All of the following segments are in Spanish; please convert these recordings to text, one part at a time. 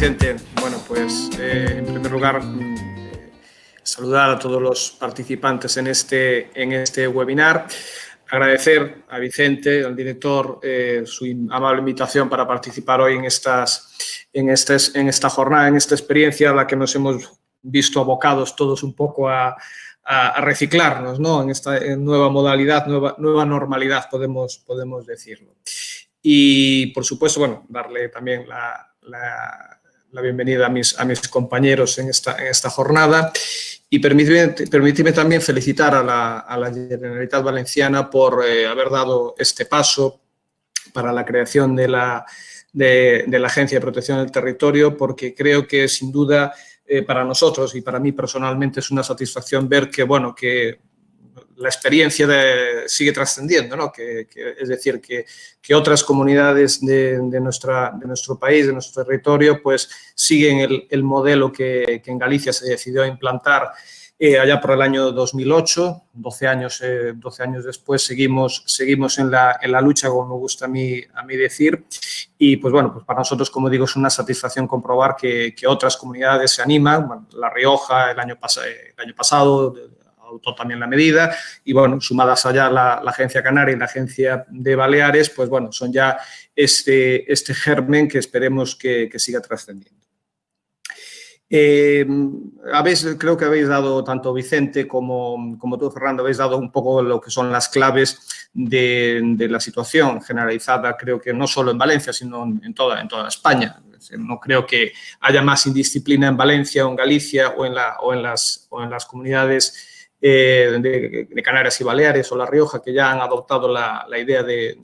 Vicente. Bueno, pues en primer lugar, saludar a todos los participantes en este webinar. Agradecer a Vicente, al director, su amable invitación para participar hoy en esta jornada, en esta experiencia a la que nos hemos visto abocados todos un poco a reciclarnos, ¿no? En esta nueva modalidad, nueva normalidad, podemos decirlo. Y, por supuesto, bueno, darle también la bienvenida a mis compañeros en esta jornada. Y permíteme también felicitar a la Generalitat Valenciana por haber dado este paso para la creación de la Agencia de Protección del Territorio, porque creo que, sin duda, para nosotros y para mí personalmente es una satisfacción ver que la experiencia sigue trascendiendo, ¿no? Es decir, que otras comunidades de nuestro país, de nuestro territorio, pues siguen el modelo que en Galicia se decidió implantar allá por el año 2008, 12 años después, seguimos en la lucha, como me gusta a mí decir, y pues bueno, pues para nosotros, como digo, es una satisfacción comprobar que otras comunidades se animan. Bueno, La Rioja el año pasado adoptó también la medida y, bueno, sumadas allá la Agencia Canaria y la Agencia de Baleares, pues bueno, son ya este germen que esperemos que siga trascendiendo. Creo que habéis dado, tanto Vicente como tú, Fernando, habéis dado un poco lo que son las claves de la situación generalizada, creo que no solo en Valencia, sino en toda España. No creo que haya más indisciplina en Valencia o en Galicia o en las comunidades de Canarias y Baleares o La Rioja, que ya han adoptado la idea de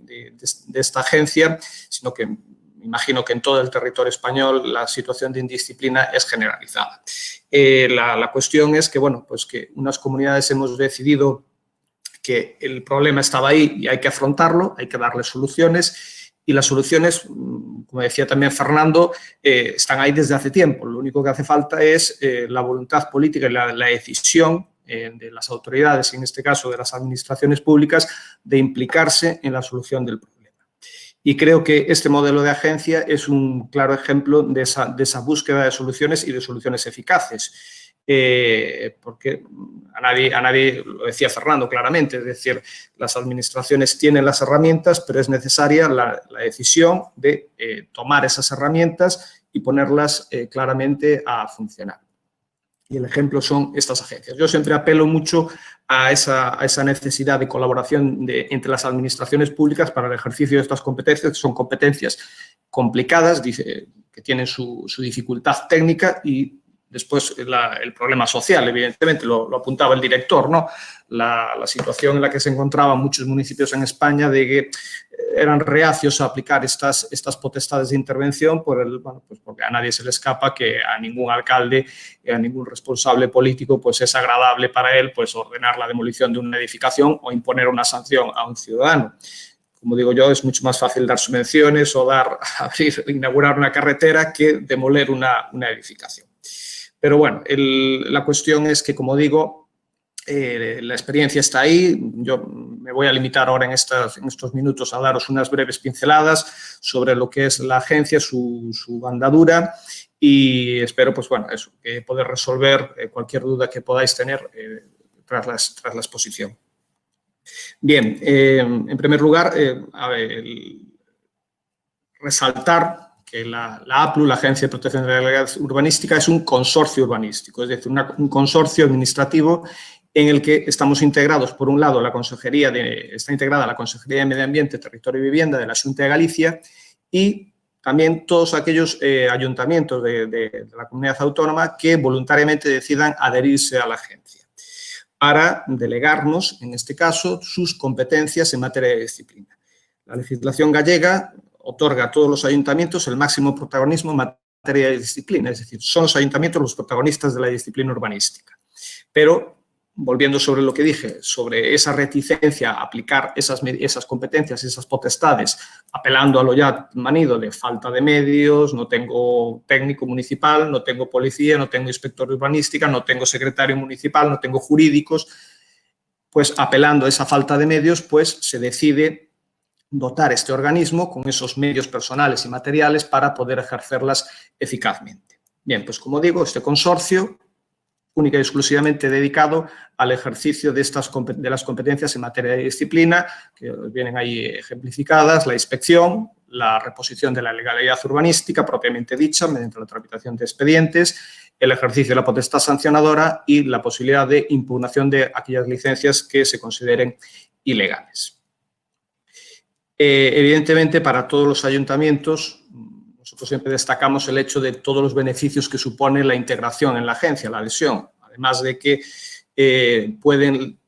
esta agencia, sino que me imagino que en todo el territorio español la situación de indisciplina es generalizada. La cuestión es que, bueno, pues que unas comunidades hemos decidido que el problema estaba ahí y hay que afrontarlo, hay que darle soluciones, y las soluciones, como decía también Fernando, están ahí desde hace tiempo. Lo único que hace falta es la voluntad política y la decisión de las autoridades, en este caso de las administraciones públicas, de implicarse en la solución del problema. Y creo que este modelo de agencia es un claro ejemplo de esa búsqueda de soluciones y de soluciones eficaces. Porque a nadie, lo decía Fernando claramente, es decir, las administraciones tienen las herramientas, pero es necesaria la decisión de tomar esas herramientas y ponerlas claramente a funcionar. Y el ejemplo son estas agencias. Yo siempre apelo mucho a esa necesidad de colaboración entre las administraciones públicas para el ejercicio de estas competencias, que son competencias complicadas, que tienen su dificultad técnica, y después el problema social, evidentemente, lo apuntaba el director, ¿no? La situación en la que se encontraban muchos municipios en España de que eran reacios a aplicar estas potestades de intervención pues porque a nadie se le escapa que a ningún alcalde, a ningún responsable político, pues es agradable para él pues ordenar la demolición de una edificación o imponer una sanción a un ciudadano. Como digo yo, es mucho más fácil dar subvenciones o inaugurar una carretera que demoler una edificación. Pero bueno, la cuestión es que, como digo, la experiencia está ahí. Yo me voy a limitar ahora en estos minutos a daros unas breves pinceladas sobre lo que es la agencia, su andadura, y espero, pues bueno, eso, poder resolver cualquier duda que podáis tener tras la exposición. Bien, en primer lugar, resaltar que la APLU, la Agencia de Protección de la Legalidad Urbanística, es un consorcio urbanístico, es decir, un consorcio administrativo en el que estamos integrados, por un lado, está integrada la Consejería de Medio Ambiente, Territorio y Vivienda de la Xunta de Galicia, y también todos aquellos ayuntamientos de la comunidad autónoma que voluntariamente decidan adherirse a la agencia, para delegarnos, en este caso, sus competencias en materia de disciplina. La legislación gallega otorga a todos los ayuntamientos el máximo protagonismo en materia de disciplina, es decir, son los ayuntamientos los protagonistas de la disciplina urbanística. Pero, volviendo sobre lo que dije, sobre esa reticencia a aplicar esas competencias, esas potestades, apelando a lo ya manido de falta de medios, no tengo técnico municipal, no tengo policía, no tengo inspector de urbanística, no tengo secretario municipal, no tengo jurídicos, pues apelando a esa falta de medios, pues se decide dotar este organismo con esos medios personales y materiales para poder ejercerlas eficazmente. Bien, pues como digo, este consorcio única y exclusivamente dedicado al ejercicio de las competencias en materia de disciplina, que vienen ahí ejemplificadas: la inspección, la reposición de la legalidad urbanística propiamente dicha mediante la tramitación de expedientes, el ejercicio de la potestad sancionadora y la posibilidad de impugnación de aquellas licencias que se consideren ilegales. Evidentemente, para todos los ayuntamientos, nosotros siempre destacamos el hecho de todos los beneficios que supone la integración en la agencia, la adhesión, además de que pueden,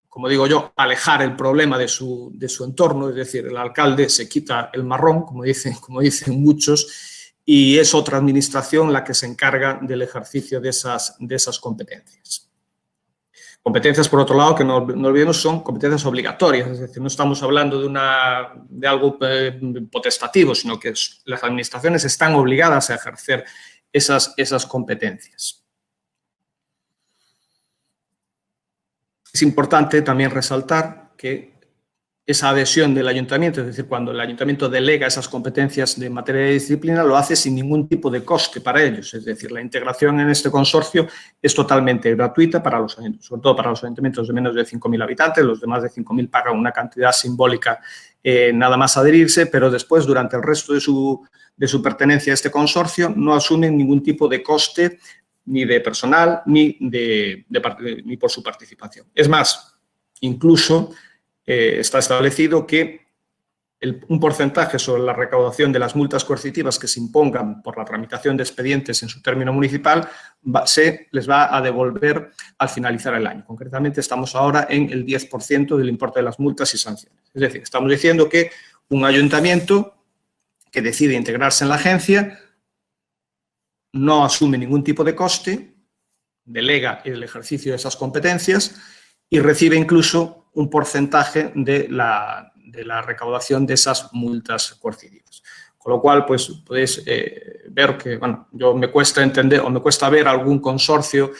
como digo yo, alejar el problema de su entorno, es decir, el alcalde se quita el marrón, como dicen muchos, y es otra administración la que se encarga del ejercicio de esas competencias. Competencias, por otro lado, que no olvidemos, son competencias obligatorias, es decir, no estamos hablando de algo potestativo, sino que las administraciones están obligadas a ejercer esas competencias. Es importante también resaltar que esa adhesión del ayuntamiento, es decir, cuando el ayuntamiento delega esas competencias de materia de disciplina, lo hace sin ningún tipo de coste para ellos. Es decir, la integración en este consorcio es totalmente gratuita para los ayuntamientos, sobre todo para los ayuntamientos de menos de 5.000 habitantes. Los de más de 5.000 pagan una cantidad simbólica nada más adherirse, pero después, durante el resto de su pertenencia a este consorcio, no asumen ningún tipo de coste ni de personal ni por su participación. Es más, incluso está establecido que un porcentaje sobre la recaudación de las multas coercitivas que se impongan por la tramitación de expedientes en su término municipal se les va a devolver al finalizar el año. Concretamente, estamos ahora en el 10% del importe de las multas y sanciones. Es decir, estamos diciendo que un ayuntamiento que decide integrarse en la agencia no asume ningún tipo de coste, delega el ejercicio de esas competencias y recibe incluso un porcentaje de la recaudación de esas multas coercitivas. Con lo cual, pues podéis ver que, bueno, me cuesta entender o me cuesta ver algún consorcio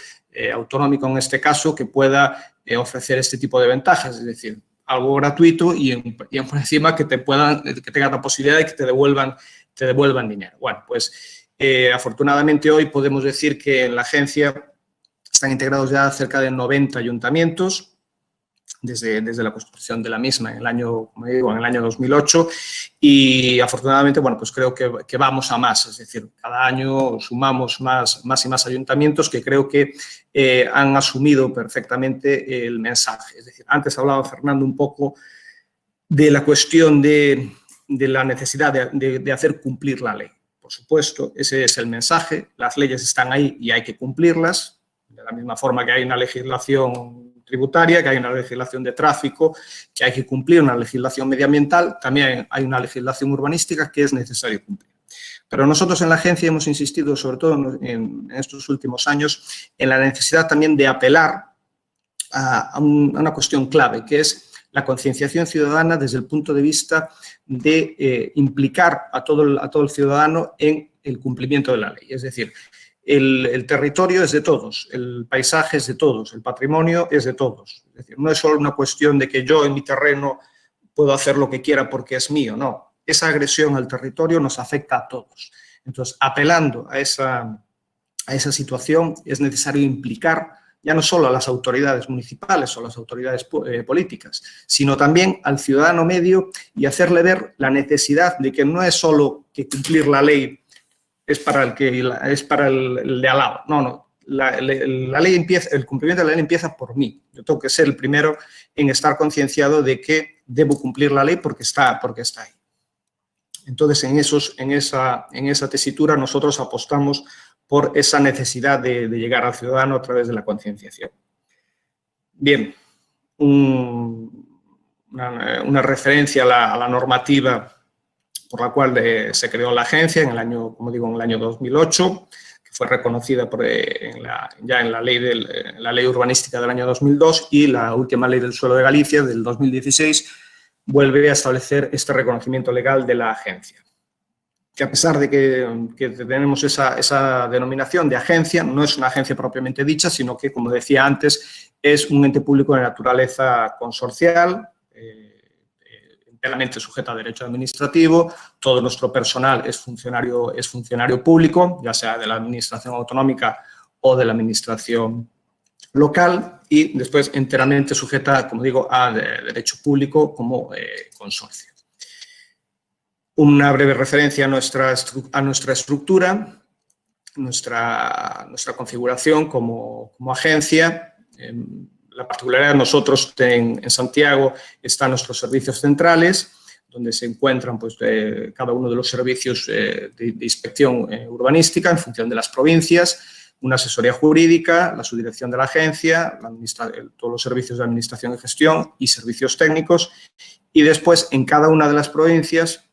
autonómico en este caso que pueda ofrecer este tipo de ventajas, es decir, algo gratuito y por encima que tengas la posibilidad de que te devuelvan dinero. Bueno, pues afortunadamente hoy podemos decir que en la agencia están integrados ya cerca de 90 ayuntamientos desde la construcción de la misma en el año 2008 y afortunadamente, bueno, pues creo que vamos a más, es decir, cada año sumamos más y más ayuntamientos que creo que han asumido perfectamente el mensaje. Es decir, antes hablaba Fernando un poco de la cuestión de la necesidad de hacer cumplir la ley. Por supuesto, ese es el mensaje, las leyes están ahí y hay que cumplirlas. De la misma forma que hay una legislación tributaria, que hay una legislación de tráfico, que hay que cumplir una legislación medioambiental, también hay una legislación urbanística que es necesario cumplir. Pero nosotros en la agencia hemos insistido, sobre todo en estos últimos años, en la necesidad también de apelar a una cuestión clave, que es la concienciación ciudadana desde el punto de vista de implicar a todo el ciudadano en el cumplimiento de la ley. Es decir, el territorio es de todos, el paisaje es de todos, el patrimonio es de todos. Es decir, no es solo una cuestión de que yo en mi terreno puedo hacer lo que quiera porque es mío, no. Esa agresión al territorio nos afecta a todos. Entonces, apelando a esa situación, es necesario implicar ya no solo a las autoridades municipales o a las autoridades políticas, sino también al ciudadano medio y hacerle ver la necesidad de que no es solo que cumplir la ley es para el de al lado. No. La ley empieza, el cumplimiento de la ley empieza por mí. Yo tengo que ser el primero en estar concienciado de que debo cumplir la ley porque está ahí. Entonces, en esa tesitura nosotros apostamos por esa necesidad de llegar al ciudadano a través de la concienciación. Bien, una referencia a la normativa por la cual se creó la agencia en el año 2008, que fue reconocida ya en la ley urbanística del año 2002 y la última ley del suelo de Galicia del 2016 vuelve a establecer este reconocimiento legal de la agencia. Que a pesar de que tenemos esa denominación de agencia, no es una agencia propiamente dicha, sino que, como decía antes, es un ente público de naturaleza consorcial, enteramente sujeta a derecho administrativo, todo nuestro personal es funcionario público, ya sea de la administración autonómica o de la administración local, y después enteramente sujeta, como digo, a derecho público como consorcio. Una breve referencia a nuestra estructura, nuestra configuración como agencia. La particularidad de nosotros en Santiago están nuestros servicios centrales, donde se encuentran pues, cada uno de los servicios de inspección urbanística en función de las provincias, una asesoría jurídica, la subdirección de la agencia, todos los servicios de administración y gestión y servicios técnicos. Y después, en cada una de las provincias,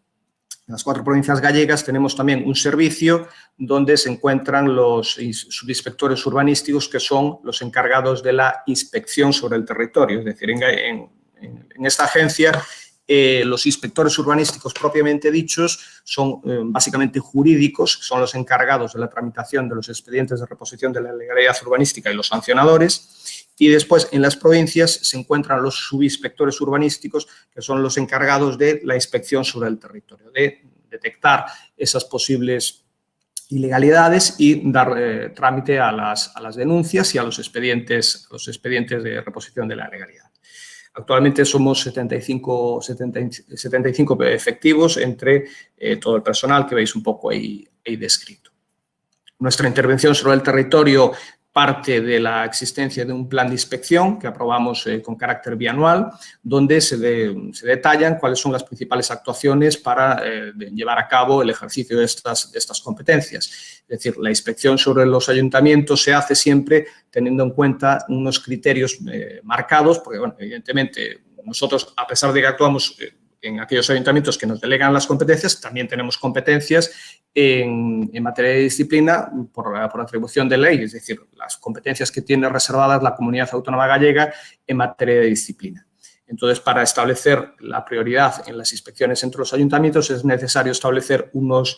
en las 4 provincias gallegas, tenemos también un servicio donde se encuentran los subinspectores urbanísticos, que son los encargados de la inspección sobre el territorio. Es decir, en esta agencia, los inspectores urbanísticos propiamente dichos son básicamente jurídicos, son los encargados de la tramitación de los expedientes de reposición de la legalidad urbanística y los sancionadores. Y después, en las provincias, se encuentran los subinspectores urbanísticos, que son los encargados de la inspección sobre el territorio, de detectar esas posibles ilegalidades y dar trámite a las denuncias y a los expedientes de reposición de la legalidad. Actualmente somos 75 efectivos entre todo el personal que veis un poco ahí descrito. Nuestra intervención sobre el territorio parte de la existencia de un plan de inspección que aprobamos con carácter bianual, donde se detallan cuáles son las principales actuaciones para llevar a cabo el ejercicio de estas competencias. Es decir, la inspección sobre los ayuntamientos se hace siempre teniendo en cuenta unos criterios marcados, porque, bueno, evidentemente, nosotros, a pesar de que actuamos en aquellos ayuntamientos que nos delegan las competencias, también tenemos competencias en materia de disciplina por atribución de ley, es decir, las competencias que tiene reservadas la Comunidad Autónoma Gallega en materia de disciplina. Entonces, para establecer la prioridad en las inspecciones entre los ayuntamientos es necesario establecer unos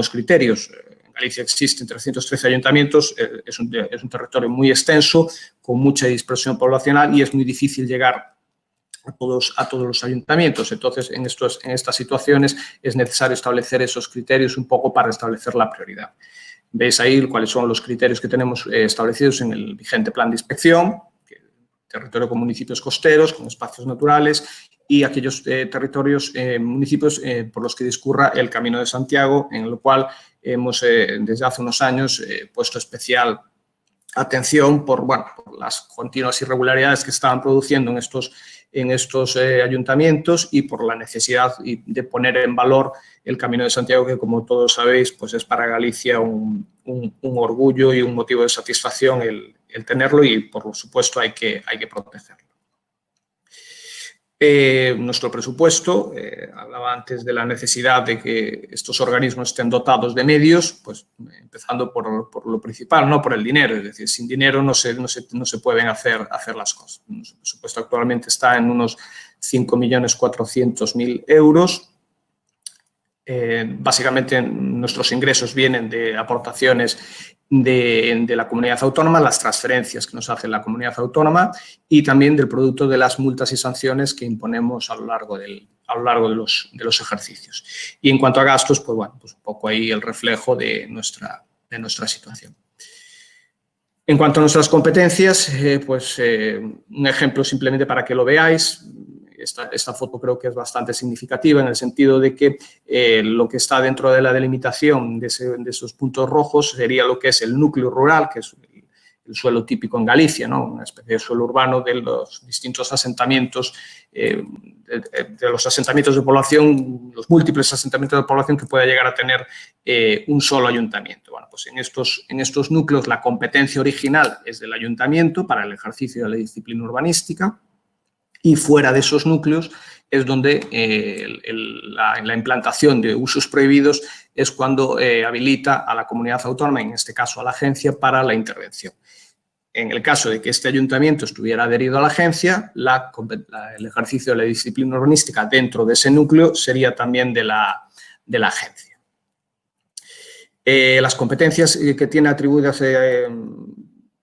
criterios. En Galicia existen 313 ayuntamientos, es un territorio muy extenso, con mucha dispersión poblacional y es muy difícil llegar a todos los ayuntamientos. Entonces, en estas situaciones es necesario establecer esos criterios un poco para establecer la prioridad. Veis ahí cuáles son los criterios que tenemos establecidos en el vigente plan de inspección, territorio con municipios costeros, con espacios naturales y aquellos municipios por los que discurra el Camino de Santiago, en el cual hemos desde hace unos años puesto especial atención por las continuas irregularidades que estaban produciendo en estos ayuntamientos y por la necesidad de poner en valor el Camino de Santiago, que, como todos sabéis, pues es para Galicia un orgullo y un motivo de satisfacción el tenerlo y, por supuesto, hay que protegerlo. Nuestro presupuesto, hablaba antes de la necesidad de que estos organismos estén dotados de medios, pues empezando por lo principal, no por el dinero, es decir, sin dinero no se pueden hacer las cosas. Nuestro presupuesto actualmente está en unos 5.400.000 euros. Básicamente nuestros ingresos vienen de aportaciones de la comunidad autónoma, las transferencias que nos hace la comunidad autónoma y también del producto de las multas y sanciones que imponemos a lo largo de los ejercicios. Y en cuanto a gastos, pues bueno, pues un poco ahí el reflejo de nuestra situación. En cuanto a nuestras competencias, un ejemplo simplemente para que lo veáis. Esta foto creo que es bastante significativa en el sentido de que lo que está dentro de la delimitación de esos puntos rojos sería lo que es el núcleo rural, que es el suelo típico en Galicia, ¿no? Una especie de suelo urbano de los distintos asentamientos, de los asentamientos de población, los múltiples asentamientos de población que pueda llegar a tener un solo ayuntamiento. Bueno, pues en estos núcleos la competencia original es del ayuntamiento para el ejercicio de la disciplina urbanística. Y fuera de esos núcleos es donde la implantación de usos prohibidos es cuando habilita a la comunidad autónoma, en este caso a la agencia, para la intervención. En el caso de que este ayuntamiento estuviera adherido a la agencia, el ejercicio de la disciplina urbanística dentro de ese núcleo sería también de la agencia. Las competencias que tiene atribuidas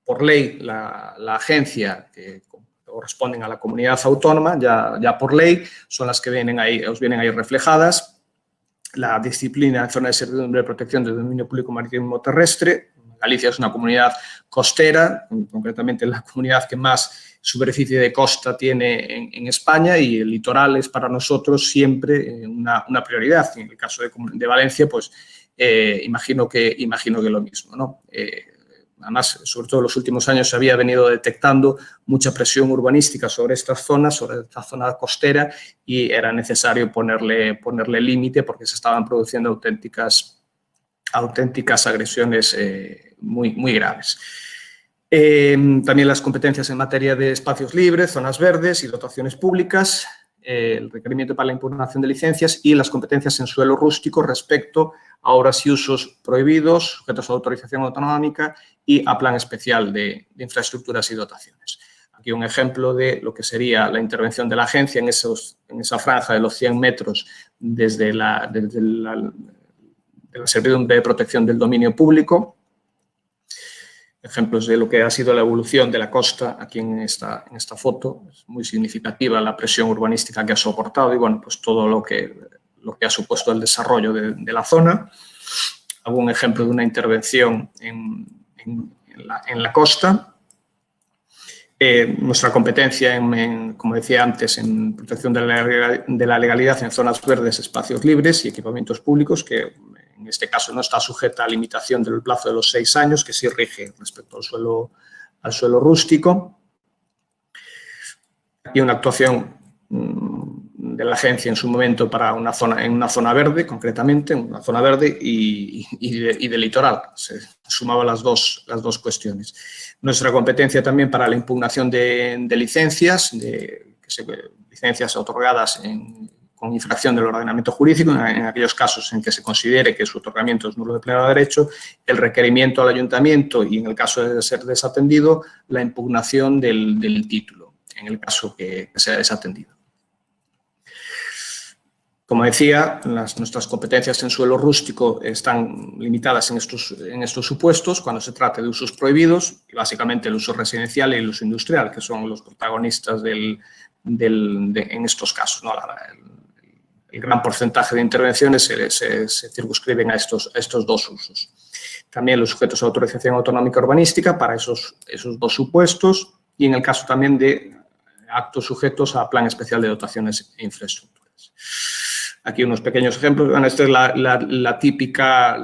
por ley la agencia, corresponden a la comunidad autónoma, ya por ley, son las que os vienen ahí reflejadas. La disciplina en zona de servidumbre de protección del dominio público marítimo terrestre. Galicia es una comunidad costera, concretamente la comunidad que más superficie de costa tiene en España, y el litoral es para nosotros siempre una prioridad. En el caso de Valencia, pues imagino que lo mismo, ¿no? Además, sobre todo en los últimos años se había venido detectando mucha presión urbanística sobre estas zonas, sobre esta zona costera, y era necesario ponerle límite porque se estaban produciendo auténticas agresiones muy graves. También las competencias en materia de espacios libres, zonas verdes y dotaciones públicas, el requerimiento para la impugnación de licencias y las competencias en suelo rústico respecto a obras y usos prohibidos, sujetos a autorización autonómica y a plan especial de infraestructuras y dotaciones. Aquí un ejemplo de lo que sería la intervención de la agencia en esa franja de los 100 metros desde la servidumbre de protección del dominio público. Ejemplos de lo que ha sido la evolución de la costa aquí en esta foto. Es muy significativa la presión urbanística que ha soportado y, bueno, pues todo lo que ha supuesto el desarrollo de la zona. Algún ejemplo de una intervención en la costa. Nuestra competencia, como decía antes, en protección de la legalidad en zonas verdes, espacios libres y equipamientos públicos, que en este caso no está sujeta a limitación del plazo de los 6 años, que sí rige respecto al suelo rústico. Y una actuación de la agencia en su momento para en una zona verde, concretamente, una zona verde y de litoral. Se sumaban las dos cuestiones. Nuestra competencia también para la impugnación de licencias, licencias otorgadas con infracción del ordenamiento jurídico, en aquellos casos en que se considere que su otorgamiento es nulo de pleno derecho, el requerimiento al ayuntamiento y, en el caso de ser desatendido, la impugnación del título, en el caso que sea desatendido. Como decía, nuestras competencias en suelo rústico están limitadas en estos supuestos cuando se trate de usos prohibidos, y básicamente el uso residencial y el uso industrial, que son los protagonistas en estos casos, ¿no? El gran porcentaje de intervenciones se circunscriben a estos dos usos. También los sujetos a autorización autonómica urbanística para esos dos supuestos, y en el caso también de actos sujetos a plan especial de dotaciones e infraestructuras. Aquí unos pequeños ejemplos. Bueno, esta es la típica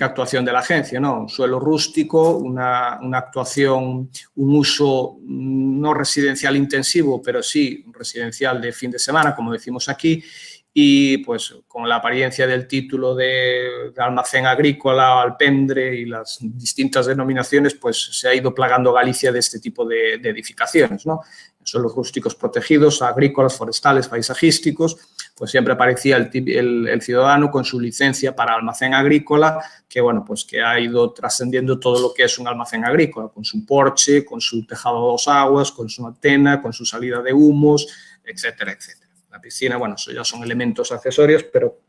actuación de la agencia, ¿no? Un suelo rústico, una actuación, un uso no residencial intensivo, pero sí residencial de fin de semana, como decimos aquí, y pues con la apariencia del título de almacén agrícola o alpendre y las distintas denominaciones, pues se ha ido plagando Galicia de este tipo de edificaciones, ¿no? Suelos rústicos protegidos, agrícolas, forestales, paisajísticos, pues siempre aparecía el ciudadano con su licencia para almacén agrícola, que, bueno, pues que ha ido trascendiendo todo lo que es un almacén agrícola, con su porche, con su tejado a 2 aguas, con su antena, con su salida de humos, etcétera, etcétera. La piscina, bueno, eso ya son elementos accesorios, pero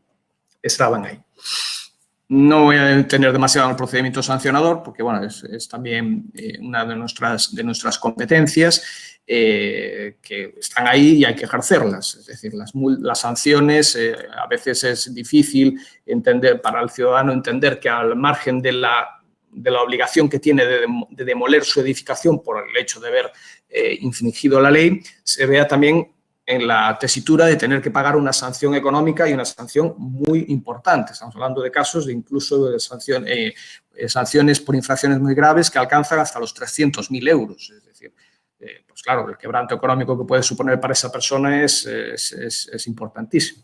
estaban ahí. No voy a tener demasiado en el procedimiento sancionador, porque, bueno, es también una de nuestras competencias, que están ahí y hay que ejercerlas. Es decir, las sanciones, a veces es difícil para el ciudadano entender que, al margen de la obligación que tiene de demoler su edificación por el hecho de haber infringido la ley, se vea también en la tesitura de tener que pagar una sanción económica, y una sanción muy importante. Estamos hablando de casos de incluso de sanciones por infracciones muy graves que alcanzan hasta los 300.000 euros. Es decir, pues claro, el quebranto económico que puede suponer para esa persona es importantísimo.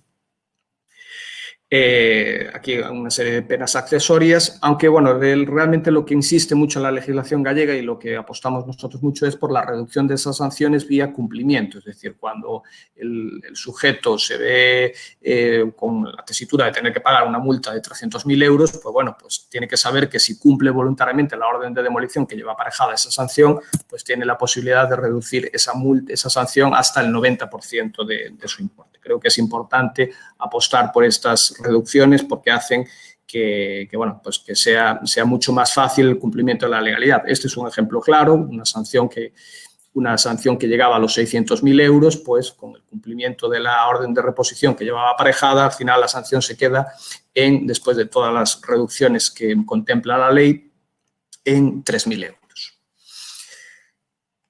Aquí una serie de penas accesorias, aunque, bueno, realmente lo que insiste mucho en la legislación gallega y lo que apostamos nosotros mucho es por la reducción de esas sanciones vía cumplimiento. Es decir, cuando el sujeto se ve con la tesitura de tener que pagar una multa de 300.000 euros, pues, bueno, pues tiene que saber que si cumple voluntariamente la orden de demolición que lleva aparejada esa sanción, pues tiene la posibilidad de reducir esa sanción hasta el 90% de su importe. Creo que es importante apostar por estas reducciones porque hacen que bueno, pues que sea mucho más fácil el cumplimiento de la legalidad. Este es un ejemplo claro, una sanción que una sanción que llegaba a los 600.000 euros, pues con el cumplimiento de la orden de reposición que llevaba aparejada, al final la sanción se queda después de todas las reducciones que contempla la ley, en 3.000 euros.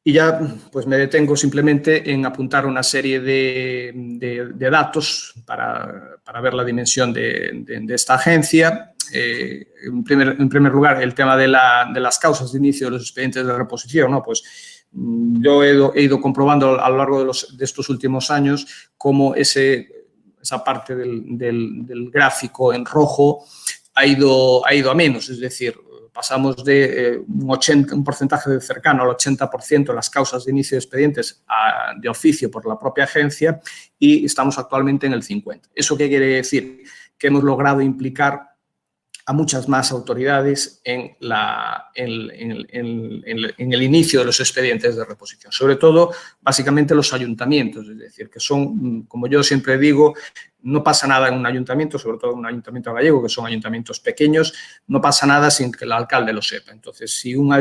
Y ya pues me detengo simplemente en apuntar una serie de datos para ver la dimensión de esta agencia. En primer lugar, el tema de las causas de inicio de los expedientes de reposición, ¿no? Pues yo he ido comprobando a lo largo de estos últimos años cómo esa parte del gráfico en rojo ha ido a menos, es decir, pasamos de un porcentaje cercano al 80% de las causas de inicio de expedientes de oficio por la propia agencia y estamos actualmente en el 50%. ¿Eso qué quiere decir? Que hemos logrado implicar a muchas más autoridades en el inicio de los expedientes de reposición, sobre todo, básicamente, los ayuntamientos, es decir, que son, como yo siempre digo, no pasa nada en un ayuntamiento, sobre todo en un ayuntamiento gallego, que son ayuntamientos pequeños, no pasa nada sin que el alcalde lo sepa. Entonces, si un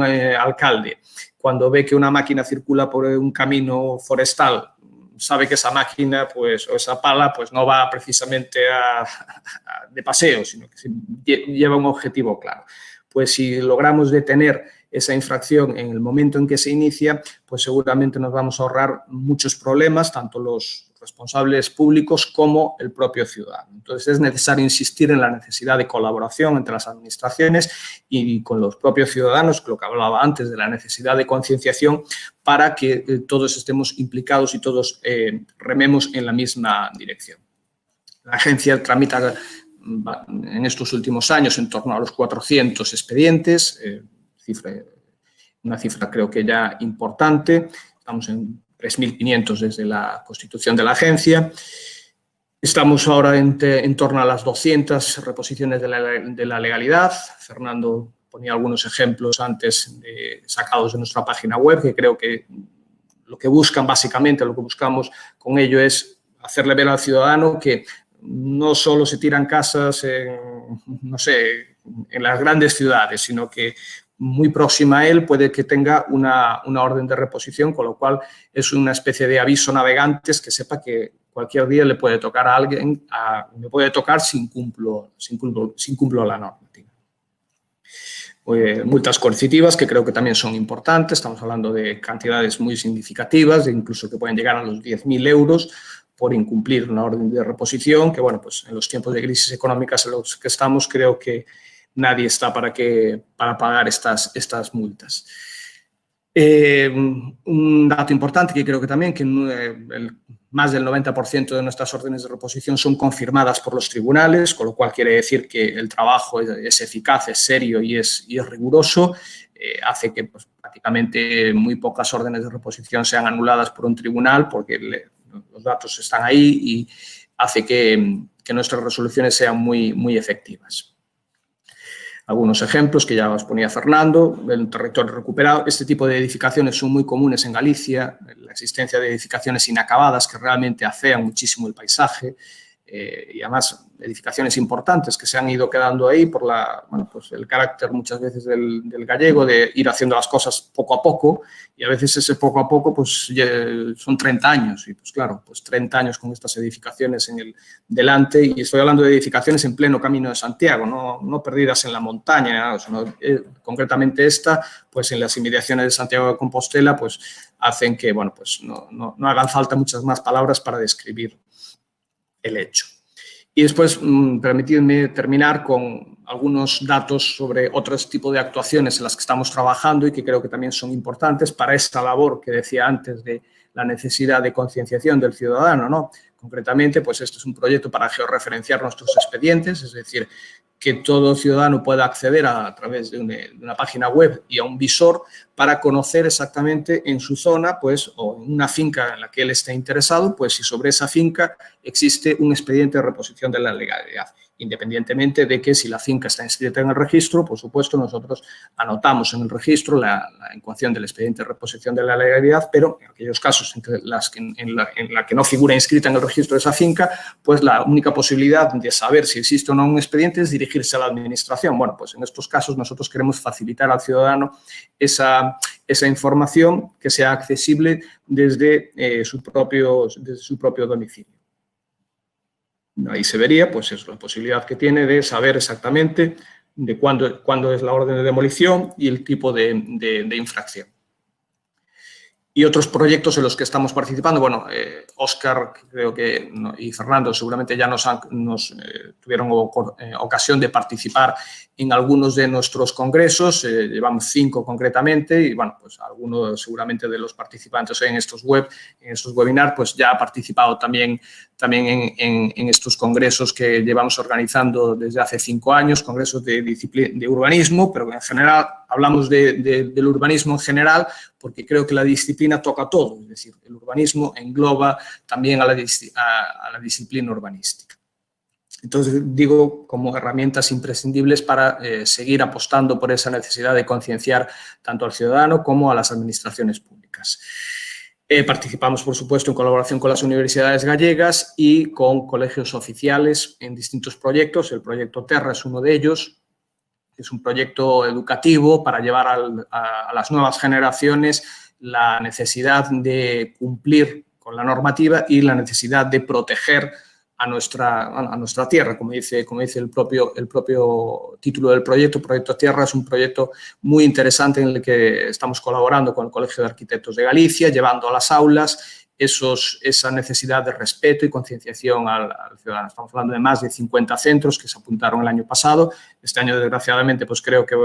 alcalde, cuando ve que una máquina circula por un camino forestal, sabe que esa máquina, pues, o esa pala, pues no va precisamente de paseo, sino que lleva un objetivo claro. Pues si logramos detener esa infracción en el momento en que se inicia, pues seguramente nos vamos a ahorrar muchos problemas, tanto los responsables públicos como el propio ciudadano. Entonces, es necesario insistir en la necesidad de colaboración entre las administraciones y con los propios ciudadanos, lo que hablaba antes de la necesidad de concienciación, para que todos estemos implicados y todos rememos en la misma dirección. La agencia tramita en estos últimos años en torno a los 400 expedientes, una cifra creo que ya importante. Estamos en 3.500 desde la constitución de la agencia. Estamos ahora en torno a las 200 reposiciones de la legalidad. Fernando ponía algunos ejemplos antes sacados de nuestra página web, que creo que lo que buscan básicamente, lo que buscamos con ello es hacerle ver al ciudadano que no solo se tiran casas no sé, en las grandes ciudades, sino que muy próxima a él puede que tenga una orden de reposición, con lo cual es una especie de aviso navegantes que sepa que cualquier día le puede tocar a alguien, me puede tocar sin cumplo la normativa. Multas coercitivas, que creo que también son importantes, estamos hablando de cantidades muy significativas, incluso que pueden llegar a los 10.000 euros por incumplir una orden de reposición, que bueno, pues en los tiempos de crisis económicas en los que estamos, creo que nadie está para pagar estas multas. Un dato importante que creo que también, que más del 90% de nuestras órdenes de reposición son confirmadas por los tribunales, con lo cual quiere decir que el trabajo es eficaz, es serio y es riguroso. Hace que pues, prácticamente muy pocas órdenes de reposición sean anuladas por un tribunal, porque los datos están ahí y hace que nuestras resoluciones sean muy efectivas. Algunos ejemplos que ya os ponía Fernando, el territorio recuperado. Este tipo de edificaciones son muy comunes en Galicia, la existencia de edificaciones inacabadas que realmente afean muchísimo el paisaje y además edificaciones importantes que se han ido quedando ahí por pues el carácter muchas veces del gallego de ir haciendo las cosas poco a poco y a veces ese poco a poco pues son 30 años y pues claro, pues 30 años con estas edificaciones en el delante y estoy hablando de edificaciones en pleno Camino de Santiago, no perdidas en la montaña, sino, concretamente esta, pues en las inmediaciones de Santiago de Compostela pues hacen que, bueno, pues no hagan falta muchas más palabras para describir el hecho. Y después, permitidme terminar con algunos datos sobre otros tipos de actuaciones en las que estamos trabajando y que creo que también son importantes para esta labor que decía antes de la necesidad de concienciación del ciudadano, ¿no? Concretamente, pues este es un proyecto para georreferenciar nuestros expedientes, es decir, que todo ciudadano pueda acceder a través de una página web y a un visor para conocer exactamente en su zona, pues, o en una finca en la que él esté interesado, pues si sobre esa finca existe un expediente de reposición de la legalidad. independientemente de que si la finca está inscrita en el registro, por supuesto, nosotros anotamos en el registro la incoación del expediente de reposición de la legalidad, pero en aquellos casos en la que no figura inscrita en el registro de esa finca, pues la única posibilidad de saber si existe o no un expediente es dirigirse a la administración. Bueno, pues en estos casos nosotros queremos facilitar al ciudadano esa información que sea accesible desde su propio domicilio. Ahí se vería, pues eso, la posibilidad que tiene de saber exactamente de cuándo es la orden de demolición y el tipo de infracción. Y otros proyectos en los que estamos participando, bueno, Óscar creo que y Fernando seguramente ya tuvieron ocasión de participar en algunos de nuestros congresos, llevamos 5 concretamente y, bueno, pues algunos seguramente de los participantes en estos webinars, pues ya ha participado también en estos congresos que llevamos organizando desde hace 5 años, congresos de urbanismo, pero en general hablamos del urbanismo en general porque creo que la disciplina toca todo, es decir, el urbanismo engloba también a la disciplina urbanística. Entonces, digo, como herramientas imprescindibles para seguir apostando por esa necesidad de concienciar tanto al ciudadano como a las administraciones públicas. Participamos, por supuesto, en colaboración con las universidades gallegas y con colegios oficiales en distintos proyectos. El proyecto Terra es uno de ellos. Es un proyecto educativo para llevar a las nuevas generaciones la necesidad de cumplir con la normativa y la necesidad de proteger a nuestra tierra, como dice el propio título del proyecto. Proyecto Tierra es un proyecto muy interesante en el que estamos colaborando con el Colegio de Arquitectos de Galicia, llevando a las aulas esa necesidad de respeto y concienciación al ciudadano. Estamos hablando de más de 50 centros que se apuntaron el año pasado. Este año, desgraciadamente, pues creo que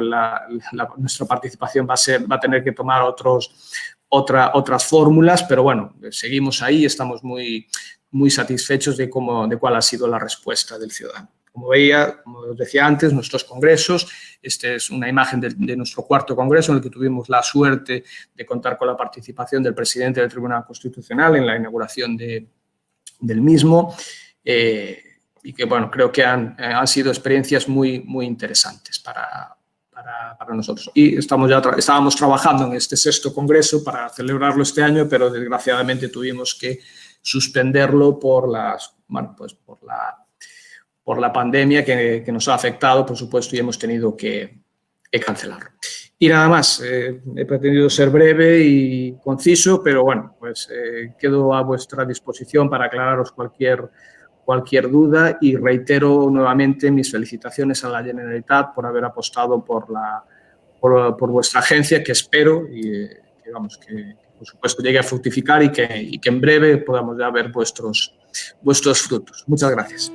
nuestra participación va a tener que tomar otras fórmulas, pero bueno, seguimos ahí y estamos muy satisfechos de cuál ha sido la respuesta del ciudadano. Como os decía antes, nuestros congresos, esta es una imagen de nuestro 4º congreso en el que tuvimos la suerte de contar con la participación del presidente del Tribunal Constitucional en la inauguración del mismo y que, bueno, creo que han sido experiencias muy interesantes para nosotros. Y estábamos trabajando en este 6º congreso para celebrarlo este año, pero desgraciadamente tuvimos que suspenderlo por la pandemia que nos ha afectado, por supuesto, y hemos tenido que cancelarlo. Y nada más, he pretendido ser breve y conciso, pero bueno, pues quedo a vuestra disposición para aclararos cualquier duda y reitero nuevamente mis felicitaciones a la Generalitat por haber apostado por vuestra agencia, que espero que por supuesto llegue a fructificar y que en breve podamos ya ver vuestros frutos. Muchas gracias.